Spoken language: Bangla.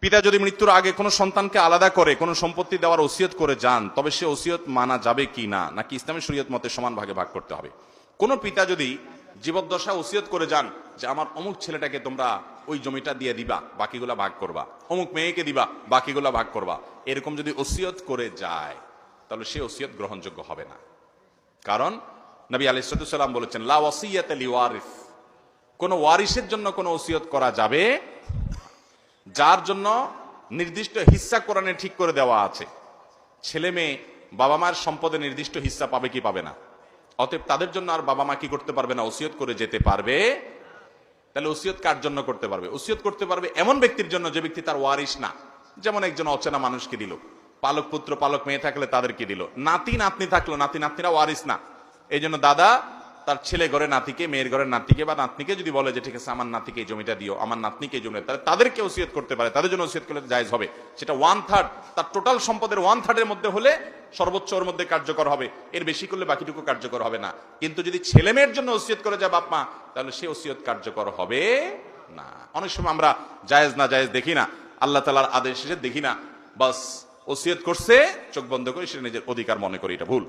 পিতা যদি মৃত্যুর আগে কোনো সন্তানকে আলাদা করে কোনো সম্পত্তি দেওয়ার ওসিয়ত করে যান, তবে সে ওসিয়ত মানা যাবে কি না, নাকি ইসলামী শরীয়ত মতে সমান ভাগে ভাগ করতে হবে? কোন পিতা যদি জীবদ্দশা ওসিয়ত করে যান যে আমার অমুক ছেলেটাকে তোমরা ওই জমিটা দিয়ে দিবা, বাকিগুলা ভাগ করবা, অমুক মেয়েকে দিবা, বাকিগুলা ভাগ করবা, এরকম যদি ওসিয়ত করে যায়, তাহলে সে ওসিয়ত গ্রহণযোগ্য হবে না। কারণ নবী আলাইহিস সালাম বলেছেন, লা ওয়াসিয়াতা লিওয়ারিস, কোন ওয়ারিসের জন্য কোন ওসিয়ত করা যাবে যার জন্য নির্দিষ্ট হিস্সা কোরআনে ঠিক করে দেওয়া আছে। ছেলে মেয়ে বাবা মায়ের সম্পদে নির্দিষ্ট হিস্সা পাবে কি পাবে না, অতএব তাদের জন্য আর বাবা মা কি করতে পারবে না, ওসিয়ত করে যেতে পারবে। তাহলে ওসিয়ত কার জন্য করতে পারবে? ওসিয়ত করতে পারবে এমন ব্যক্তির জন্য যে ব্যক্তি তার ওয়ারিস না। যেমন একজন অচেনা মানুষকে দিল, পালক পুত্র পালক মেয়ে থাকলে তাদেরকে দিল, নাতি নাতনি থাকলো, নাতি নাতনিরা ওয়ারিস না, এই জন্য দাদা তার ছেলে ঘরে নাতিকে, মেয়ের ঘরের নাতিকে বা নাতনিকে যদি বলে যে ঠিক আছে আমার নাতিকে এই জমিটা দিও, আমার নাতনিকে এই জমিটা, তাহলে তাদেরকে ওসিয়ত করতে পারে, তাদের জন্য ওসিয়ত করলে জায়েজ হবে। সেটা 1/3, তার টোটাল সম্পদের 1/3 মধ্যে হলে সর্বোচ্চ ওর মধ্যে কার্যকর হবে, এর বেশি করলে বাকিটুকু কার্যকর হবে না। কিন্তু যদি ছেলে মেয়ের জন্য ওসিয়ত করে যায় বাপ মা, তাহলে সে ওসিয়ত কার্যকর হবে না। অনেক সময় আমরা জায়েজ না জায়েজ দেখি না, আল্লাহ তাআলার আদেশ দেখি না, বাস ওসিয়ত করছে চোখ বন্ধ করে, সে নিজের অধিকার মনে করি, এটা ভুল।